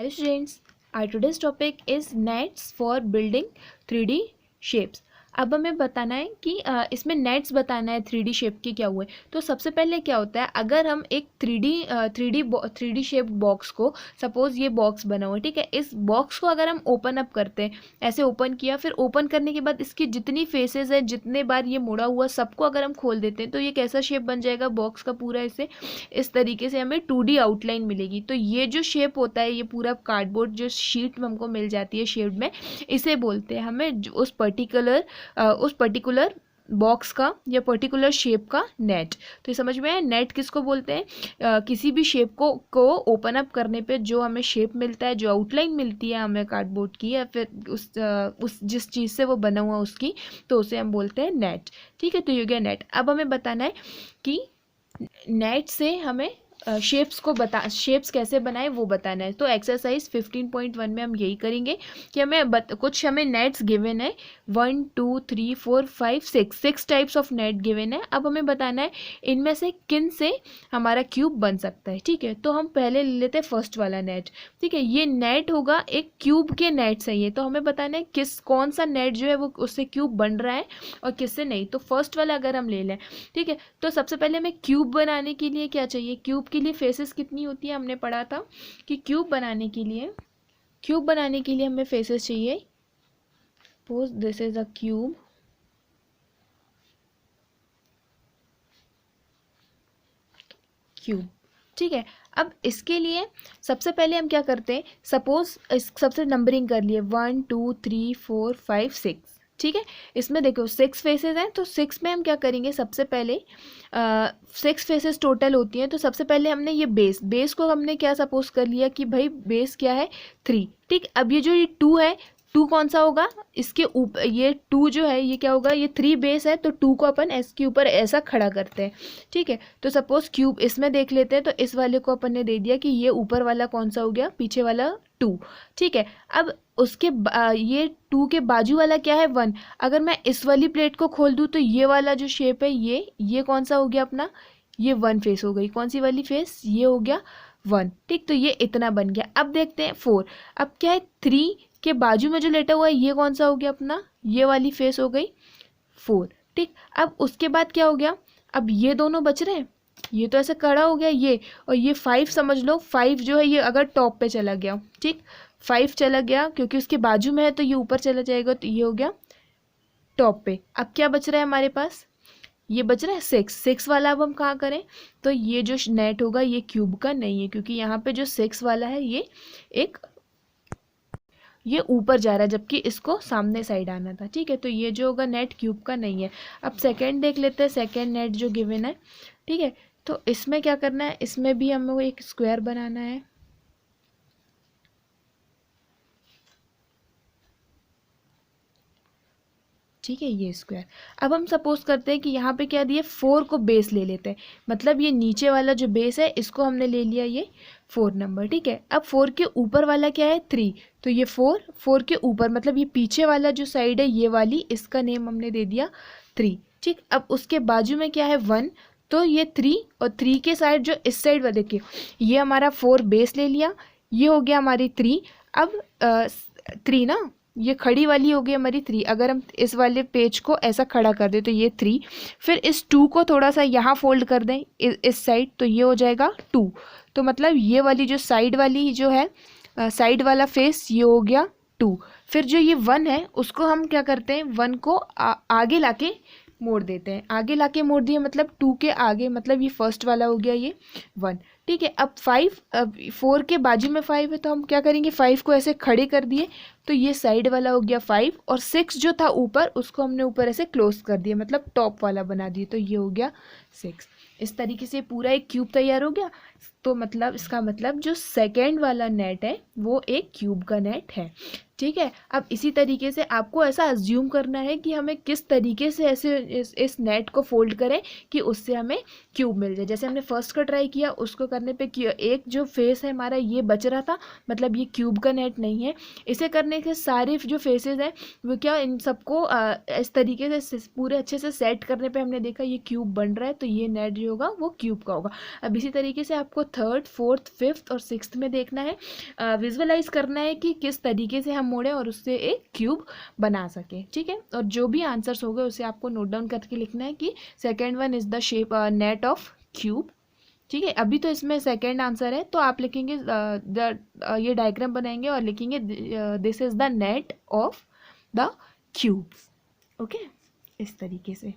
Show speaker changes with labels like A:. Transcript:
A: Hello students, our today's topic is nets for building 3D shapes. अब हमें बताना है कि इसमें नेट्स बताना है 3D शेप के क्या हुए। तो सबसे पहले क्या होता है, अगर हम एक 3D शेप बॉक्स को, सपोज ये बॉक्स बना हुआ है, ठीक है, इस बॉक्स को अगर हम ओपन अप करते हैं, ऐसे ओपन किया, फिर ओपन करने के बाद इसकी जितनी फेसेस है, जितने बार ये मुड़ा हुआ, सबको अगर हम खोल देते हैं तो ये कैसा शेप बन जाएगा बॉक्स का पूरा। ऐसे इस तरीके से हमें 2D आउटलाइन मिलेगी। तो ये जो शेप होता है, ये पूरा कार्डबोर्ड जो शीट हमको मिल जाती है शेड में, इसे बोलते हैं हमें उस पर्टिकुलर बॉक्स का या पर्टिकुलर शेप का नेट। तो ये समझ में है, नेट किसको बोलते हैं? किसी भी शेप को ओपन अप करने पे जो हमें शेप मिलता है, जो आउटलाइन मिलती है हमें कार्डबोर्ड की, या फिर उस जिस चीज़ से वो बना हुआ उसकी, तो उसे हम बोलते हैं नेट। ठीक है, तो ये हो गया नेट। अब हमें बताना है कि नेट से हमें शेप्स कैसे बनाए वो बताना है। तो एक्सरसाइज 15.1 में हम यही करेंगे कि कुछ हमें नेट्स गिवन है, 1 2 3 4 5 6 टाइप्स ऑफ नेट गिवन है। अब हमें बताना है इनमें से किन से हमारा क्यूब बन सकता है। ठीक है, तो हम पहले ले लेते हैं फर्स्ट वाला नेट। ठीक है, ये नेट होगा एक क्यूब के नेट से। ये तो हमें बताना है कौन सा नेट जो है वो उससे क्यूब बन रहा है और किससे नहीं। तो फर्स्ट वाला अगर हम ले लें, ठीक है, तो सबसे पहले हमें क्यूब बनाने के लिए क्या चाहिए? क्यूब के लिए फेसेस कितनी होती है? हमने पढ़ा था कि क्यूब बनाने के लिए हमें फेसेस चाहिए। Suppose this is a cube, ठीक है। अब इसके लिए सबसे पहले हम क्या करते हैं, सपोज सबसे नंबरिंग कर लिए 1 2 3 4 5 6। ठीक है, इसमें देखो 6 फेसेस हैं, तो 6 में हम क्या करेंगे, सबसे पहले 6 फेसेस टोटल होती हैं। तो सबसे पहले हमने ये बेस को हमने क्या सपोज कर लिया कि भाई बेस क्या है 3। ठीक, अब ये जो ये 2 है, 2 कौन सा होगा? इसके ऊपर ये 2 जो है ये क्या होगा, ये 3 बेस है, तो 2 को अपन एस के ऊपर ऐसा खड़ा करते हैं। ठीक है, तो सपोज क्यूब इसमें देख लेते हैं, तो इस वाले को अपन ने दे दिया कि ये ऊपर वाला कौन सा हो गया, पीछे वाला 2। ठीक है, अब उसके ये 2 के बाजू वाला क्या है 1। अगर मैं इस वाली प्लेट को खोल दूँ तो ये वाला जो शेप है ये कौन सा हो गया अपना, ये 1 फेस हो गई। कौन सी वाली फेस? ये हो गया 1। ठीक, तो ये इतना बन गया। अब देखते हैं 4। अब क्या है, 3 के बाजू में जो लेटा हुआ है ये कौन सा हो गया अपना, ये वाली फेस हो गई 4। ठीक, अब उसके बाद क्या हो गया, अब ये दोनों बच रहे हैं, ये तो ऐसे खड़ा हो गया ये, और ये 5 समझ लो, 5 जो है ये अगर टॉप पे चला गया, ठीक, 5 चला गया क्योंकि उसके बाजू में है तो ये ऊपर चला जाएगा, तो ये हो गया टॉप पे। अब क्या बच रहा है हमारे पास, ये बच रहा है 6 वाला। अब हम कहाँ करें, तो ये जो नेट होगा ये क्यूब का नहीं है, क्योंकि यहाँ पे जो 6 वाला है ये ऊपर जा रहा है, जबकि इसको सामने साइड आना था। ठीक है, तो ये जो होगा नेट क्यूब का नहीं है। अब सेकंड देख लेते हैं, सेकंड नेट जो गिवन है। ठीक है, तो इसमें क्या करना है, इसमें भी हमें एक स्क्वायर बनाना है। ठीक है, ये स्क्वायर। अब हम सपोज करते हैं कि यहाँ पे क्या दिए, 4 को बेस ले लेते हैं, मतलब ये नीचे वाला जो बेस है इसको हमने ले लिया ये 4 नंबर। ठीक है, अब 4 के ऊपर वाला क्या है 3, तो ये 4 के ऊपर मतलब ये पीछे वाला जो साइड है ये वाली, इसका नेम हमने दे दिया 3। ठीक, अब उसके बाजू में क्या है 1, तो ये 3, और 3 के साइड जो इस साइड वाले देखिए, ये हमारा 4 बेस ले लिया, ये हो गया हमारी 3। अब 3 ना, ये खड़ी वाली हो गई हमारी 3। अगर हम इस वाले पेज को ऐसा खड़ा कर दें तो ये 3, फिर इस 2 को थोड़ा सा यहाँ फोल्ड कर दें इस साइड, तो ये हो जाएगा 2। तो मतलब ये वाली जो साइड वाली जो है साइड वाला फेस ये हो गया 2। फिर जो ये 1 है उसको हम क्या करते हैं, 1 को आगे लाके मोड़ देते हैं। आगे लाके मोड़ दिए मतलब 2 के आगे, मतलब ये फर्स्ट वाला हो गया ये 1। ठीक है, अब 4 के बाजू में 5 है, तो हम क्या करेंगे, 5 को ऐसे खड़े कर दिए, तो ये साइड वाला हो गया 5, और 6 जो था ऊपर उसको हमने ऊपर ऐसे क्लोज कर दिया, मतलब टॉप वाला बना दिए, तो ये हो गया 6। इस तरीके से पूरा एक क्यूब तैयार हो गया। तो मतलब इसका मतलब जो सेकेंड वाला नेट है वो एक क्यूब का नेट है। ठीक है। अब इसी तरीके से आपको ऐसा अज्यूम करना है कि हमें किस तरीके से ऐसे इस नेट को फोल्ड करें कि उससे हमें क्यूब मिल जाए। जैसे हमने फर्स्ट का ट्राई किया, उसको करने पे एक जो फेस है हमारा ये बच रहा था, मतलब ये क्यूब का नेट नहीं है। इसे करने के सारे जो फेसेस हैं वो क्या, इन सबको इस तरीके से पूरे अच्छे से सेट करने पे हमने देखा ये क्यूब बन रहा है, तो ये नेट जो होगा वो क्यूब का होगा। अब इसी तरीके से आपको थर्ड, फोर्थ, फिफ्थ और सिक्स्थ में देखना है, विजुअलाइज करना है कि किस तरीके से हम मोड़ें और उससे एक क्यूब बना सके। ठीक है, और जो भी आंसर्स हो गए उसे आपको नोट डाउन करके लिखना है कि second one is the shape net of cube. ठीक है, अभी तो इसमें सेकेंड आंसर है, तो आप लिखेंगे ये डायग्राम बनाएंगे और लिखेंगे this is the net of the cube. Okay, इस तरीके से।